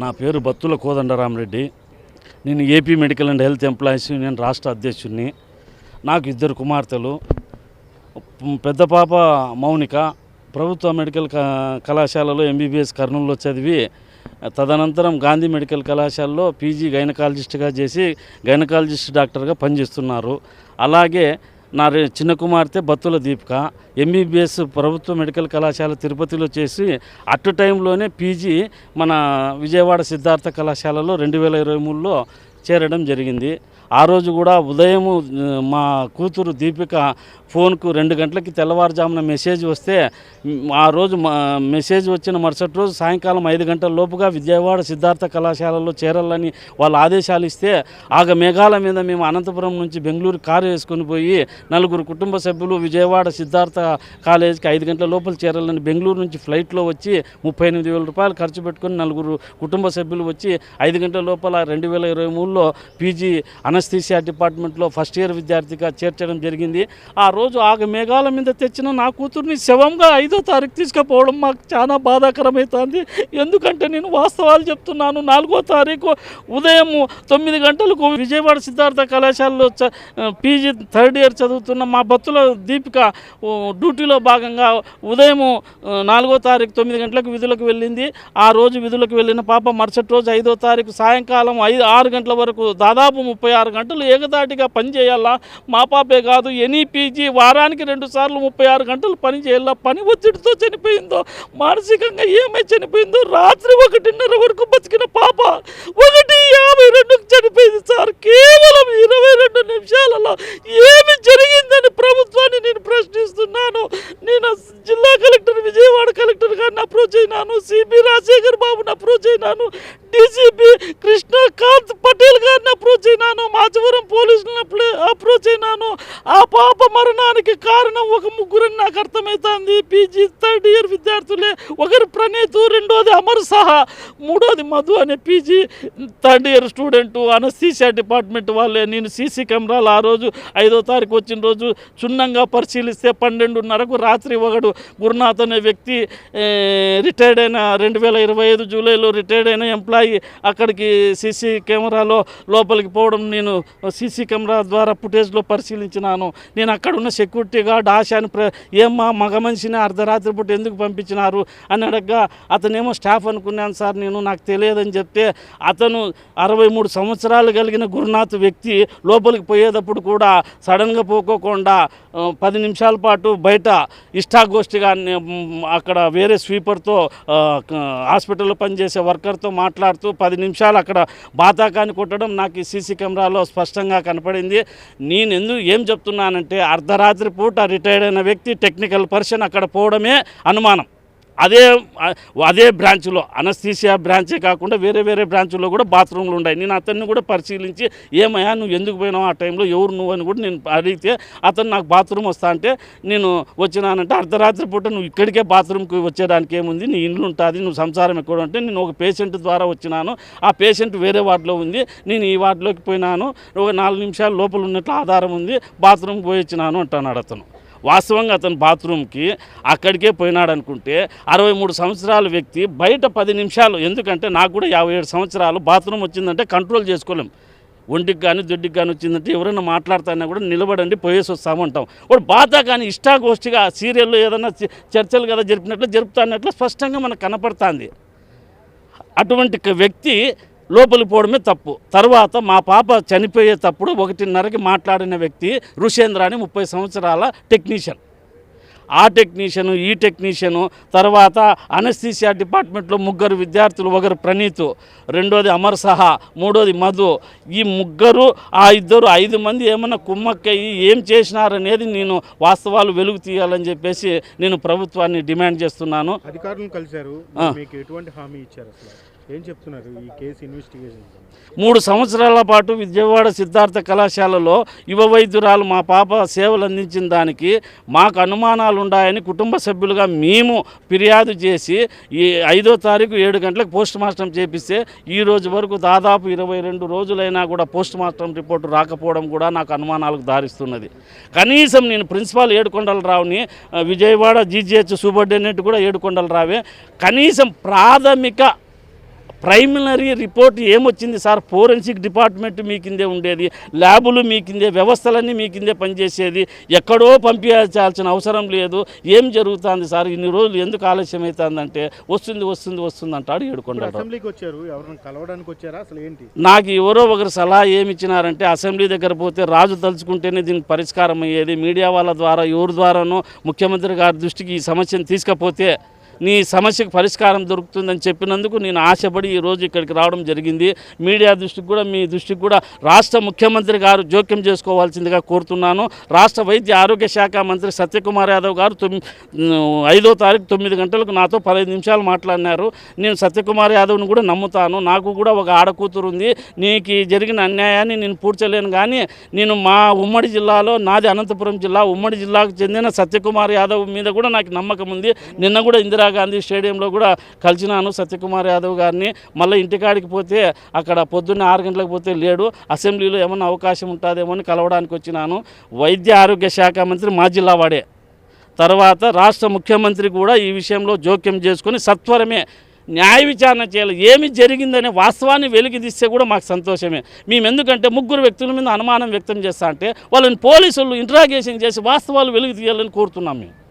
నా పేరు బత్తుల కోదండరామరెడ్డి. నేను AP medical and health employees union రాష్ట్ర అధ్యక్షుడిని. నాకు ఇద్దరు కుమార్తెలు. పెద్ద పాప మౌనిక ప్రభుత్వ మెడికల్ కళాశాలలో ఎంబీబీఎస్ కర్నూలులో చదివి తదనంతరం గాంధీ మెడికల్ కళాశాలలో పీజీ గైనకాలజిస్ట్గా చేసి గైనకాలజిస్ట్ డాక్టర్గా పనిచేస్తున్నారు. అలాగే నా చిన్న కుమార్తె బత్తుల దీపిక ఎంబీబీఎస్ ప్రభుత్వ మెడికల్ కళాశాల తిరుపతిలో చేసి అట్ టైంలోనే పీజీ మన విజయవాడ సిద్ధార్థ కళాశాలలో 2023లో చేరడం జరిగింది. ఆ రోజు కూడా ఉదయం మా కూతురు దీపిక ఫోన్కు 2 గంటలకి తెల్లవారుజామున మెసేజ్ వస్తే ఆ రోజు మెసేజ్ వచ్చిన మరుసటి రోజు సాయంకాలం 5 గంటల లోపుగా విజయవాడ సిద్ధార్థ కళాశాలలో చేరాలని వాళ్ళు ఆదేశాలు ఇస్తే మేఘాల మీద మేము అనంతపురం నుంచి బెంగళూరు కారు వేసుకొని పోయి 4 కుటుంబ సభ్యులు విజయవాడ సిద్ధార్థ కాలేజీకి 5 గంటల లోపల చేరాలని బెంగళూరు నుంచి ఫ్లైట్లో వచ్చి 38,000 రూపాయలు ఖర్చు పెట్టుకొని 4 కుటుంబ సభ్యులు వచ్చి 5 గంటల లోపల 2023లో పీజీ అనస్థీసియా డిపార్ట్మెంట్లో ఫస్ట్ ఇయర్ విద్యార్థిగా చేర్చడం జరిగింది. ఆ రోజు మేఘాల మీద తెచ్చిన నా కూతుర్ని శవంగా 5వ తారీఖు తీసుకుపోవడం మాకు చాలా బాధాకరమవుతుంది. ఎందుకంటే నేను వాస్తవాలు చెప్తున్నాను. 4వ తారీఖు ఉదయం 9 గంటలకు విజయవాడ సిద్ధార్థ కళాశాలలో పీజీ 3rd ఇయర్ చదువుతున్న మా బత్తుల దీపిక డ్యూటీలో భాగంగా ఉదయం 4వ తారీఖు 9 గంటలకు విధులకు వెళ్ళింది. ఆ రోజు విధులకు వెళ్ళిన పాప మరుసటి రోజు 5వ తారీఖు సాయంకాలం 6 గంటల వరకు దాదాపు 36 గంటలు ఏకదాటిగా పనిచేయాలా. మా పాపే కాదు, ఎనీ పీజీ వారానికి 2 సార్లు 36 గంటలు పని చేయాలా. పని ఒత్తిడితో చనిపోయిందో, మానసికంగా ఏమై చనిపోయిందో. రాత్రి 1:30 వరకు బతికిన పాప 1:52కు చనిపోయింది సార్. కేవలం 22 నిమిషాలలో ఏమి జరిగిందని ప్రభుత్వాన్ని నేను ప్రశ్నిస్తున్నాను. నేను జిల్లా కలెక్టర్, విజయవాడ కలెక్టర్ గారిని అప్రోచ్ అయినాను, సిబి రాజశేఖర్ బాబుని అప్రోచ్ అయినాను, డీసీపీ కృష్ణకాంత్ పటేల్ గారిని అప్రోచ్ అయినాను, మాచవరం పోలీసులను అప్రోచ్ అయినాను. ఆ పాప మరణానికి కారణం ఒక ముగ్గురని నాకు అర్థమవుతుంది. పీజీ 3rd ఇయర్ విద్యార్థులే. ఒకరు ప్రణీత్, రెండోది అమర్ సహా, మూడోది మధు అనే PG 3rd year student. Anaesthesia department వాళ్ళే. నేను సీసీ కెమెరాలు ఆ రోజు 5వ తారీఖు వచ్చిన రోజు క్షుణ్ణంగా పరిశీలిస్తే 12:30కు రాత్రి ఒకడు గురునాథ్ అనే వ్యక్తి రిటైర్డ్ అయిన 2025 జూలైలో రిటైర్డ్ అయిన ఎంప్లాయీ అక్కడికి సీసీ కెమెరాలో లోపలికి పోవడం నేను సీసీ కెమెరా ద్వారా ఫుటేజ్లో పరిశీలించినాను. నేను అక్కడ ఉన్న సెక్యూరిటీ గార్డ్ ఆశాని ఏమ్మా మగ మనిషిని అర్ధరాత్రి పూట ఎందుకు పంపించినారు అని అడగగా అతనేమో స్టాఫ్ అనుకున్నాను సార్, నాకు తెలియదని చెప్తే అతను 63 సంవత్సరాలు కలిగిన గురునాథ్ వ్యక్తి లోపలికి పోయేటప్పుడు కూడా సడన్గా పోకోకుండా 10 నిమిషాల పాటు బయట ఇష్టాగోష్ఠిగా అక్కడ వేరే స్వీపర్తో హాస్పిటల్లో పనిచేసే వర్కర్తో మాట్లాడుతూ 10 నిమిషాలు అక్కడ బాతాకాన్ని కొట్టడం నాకు ఈ సీసీ కెమెరాలో స్పష్టంగా కనపడింది. నేను ఏం చెప్తున్నానంటే అర్ధరాత్రి పూట రిటైర్డ్ అయిన వ్యక్తి టెక్నికల్ పర్సన్ అక్కడ పోవడమే అనుమానం. అదే బ్రాంచ్లో అనస్థీసియా బ్రాంచే కాకుండా వేరే బ్రాంచ్లో కూడా బాత్రూమ్లు ఉన్నాయి. నేను అతన్ని కూడా పరిశీలించి ఏమయ్యా నువ్వు ఎందుకు పోయినావు ఆ టైంలో, ఎవరు నువ్వు అని కూడా నేను అడిగితే అతను నాకు బాత్రూమ్ వస్తా అంటే నేను వచ్చినానంటే అర్ధరాత్రి పూట నువ్వు ఇక్కడికే బాత్రూమ్కి వచ్చేదానికి ఏముంది, నీ ఇల్లు ఉంటుంది, నువ్వు సంసారం ఎక్కడ ఉంటే నేను ఒక పేషెంట్ ద్వారా వచ్చినాను, ఆ పేషెంట్ వేరే వార్డులో ఉంది, నేను ఈ వార్డులోకి పోయినాను, ఒక 4 నిమిషాలు లోపల ఉన్నట్లు ఆధారం ఉంది, బాత్రూమ్కి పోయి వచ్చినాను అంటున్నాడు అతను. వాస్తవంగా అతను బాత్రూమ్కి అక్కడికే పోయినాడు అనుకుంటే 63 సంవత్సరాల వ్యక్తి బయట 10 నిమిషాలు, ఎందుకంటే నాకు కూడా 57 సంవత్సరాలు, బాత్రూమ్ వచ్చిందంటే కంట్రోల్ చేసుకోలేం. ఒంటికి కానీ దొడ్డికి కానీ వచ్చిందంటే ఎవరైనా మాట్లాడుతున్నా కూడా నిలబడండి పోయేసి వస్తామంటాం. వాడు బాధ కానీ ఇష్టాగోష్ఠిగా సీరియల్లో ఏదైనా చర్చలు కదా జరిపినట్లు జరుపుతున్నట్లు స్పష్టంగా మనకు కనపడుతుంది. అటువంటి వ్యక్తి లోపలికి పోవడమే తప్పు. తర్వాత మా పాప చనిపోయేటప్పుడు 1:30కి మాట్లాడిన వ్యక్తి రుషేంద్ర అని 30 సంవత్సరాల టెక్నీషియన్. ఆ టెక్నీషియను, ఈ టెక్నీషియను, తర్వాత అనస్థీసియా డిపార్ట్మెంట్లో 3 విద్యార్థులు, ఒకరు ప్రణీత్, రెండోది అమర్ సహా, మూడోది మధు. ఈ 3 ఆ 2 5 మంది ఏమన్నా కుమ్మక్కయ్యి ఏం చేసినారనేది నేను వాస్తవాలు వెలుగు తీయాలని చెప్పేసి నేను ప్రభుత్వాన్ని డిమాండ్ చేస్తున్నాను. అధికారులను కలిశారు, మీకు ఎటువంటి హామీ ఇచ్చారు, అసలు ఏం చెప్తున్నారు ఈ కేసు ఇన్వెస్టిగేషన్? 3 సంవత్సరాల పాటు విజయవాడ సిద్ధార్థ కళాశాలలో యువ వైద్యురాలు మా పాప సేవలు అందించిన దానికి మాకు అనుమానాలు ఉన్నాయని కుటుంబ సభ్యులుగా మేము ఫిర్యాదు చేసి ఈ 5వ తారీఖు 7 గంటలకు పోస్ట్ మార్టం చేపిస్తే ఈ రోజు వరకు దాదాపు 22 రోజులైనా కూడా పోస్ట్ మార్టం రిపోర్టు రాకపోవడం కూడా నాకు అనుమానాలకు దారిస్తున్నది. కనీసం నేను ప్రిన్సిపాల్ ఏడుకొండలరావుని, విజయవాడ జీజీహెచ్ సూపరింటెండెంట్ కూడా ఏడుకొండలరావే, కనీసం ప్రైమరీ రిపోర్ట్ ఏమొచ్చింది సార్? ఫోరెన్సిక్ డిపార్ట్మెంట్ మీ కిందే ఉండేది, ల్యాబులు మీ కిందే, వ్యవస్థలన్నీ మీ కిందే పనిచేసేది. ఎక్కడో పంపించాల్సిన అవసరం లేదు. ఏం జరుగుతుంది సార్? ఇన్ని రోజులు ఎందుకు ఆలస్యం అవుతుందంటే వస్తుంది అంటాడు ఏడుకొండలరావు. అసెంబ్లీకి వచ్చారు, ఎవరిని కలవడానికి వచ్చారా అసలు ఏంటి? నాకు ఎవరో ఒకరు సలహా ఏమి ఇచ్చినారంటే, అసెంబ్లీ దగ్గర పోతే రాజు తలుచుకుంటేనే దీనికి పరిష్కారం అయ్యేది. మీడియా వాళ్ళ ద్వారా ఎవరి ద్వారానో ముఖ్యమంత్రి గారి దృష్టికి ఈ సమస్యను తీసుకపోతే నీ సమస్యకు పరిష్కారం దొరుకుతుందని చెప్పినందుకు నేను ఆశపడి ఈరోజు ఇక్కడికి రావడం జరిగింది. మీడియా దృష్టికి కూడా, మీ దృష్టికి కూడా రాష్ట్ర ముఖ్యమంత్రి గారు జోక్యం చేసుకోవాల్సిందిగా కోరుతున్నాను. రాష్ట్ర వైద్య ఆరోగ్య శాఖ మంత్రి సత్యకుమార్ యాదవ్ గారు 5వ తారీఖు 9 గంటలకు నాతో 15 నిమిషాలు మాట్లాడినారు. నేను సత్యకుమార్ యాదవ్ని కూడా నమ్ముతాను. నాకు కూడా ఒక ఆడకూతురు ఉంది. నీకు జరిగిన అన్యాయాన్ని నేను పూడ్చలేను, కానీ నేను మా ఉమ్మడి జిల్లాలో, నాది అనంతపురం జిల్లా, ఉమ్మడి జిల్లాకు చెందిన సత్యకుమార్ యాదవ్ మీద కూడా నాకు నమ్మకం ఉంది. నిన్న కూడా ఇందిరాగాంధీ స్టేడియంలో కూడా కలిసినాను సత్యకుమార్ యాదవ్ గారిని. మళ్ళీ ఇంటికాడికి పోతే అక్కడ పొద్దున్నే 6 గంటలకు పోతే లేడు. అసెంబ్లీలో ఏమన్నా అవకాశం ఉంటుందేమో అని కలవడానికి వచ్చినాను. వైద్య ఆరోగ్య శాఖ మంత్రి మా జిల్లా వాడే. తర్వాత రాష్ట్ర ముఖ్యమంత్రి కూడా ఈ విషయంలో జోక్యం చేసుకొని సత్వరమే న్యాయ విచారణ చేయాలి. ఏమి జరిగిందనే వాస్తవాన్ని వెలికితీస్తే కూడా మాకు సంతోషమే. మేము ఎందుకంటే 3 వ్యక్తుల మీద అనుమానం వ్యక్తం చేస్తా అంటే వాళ్ళని పోలీసులు ఇంట్రాగేషన్ చేసి వాస్తవాలు వెలికి తీయాలని కోరుతున్నాం మేము.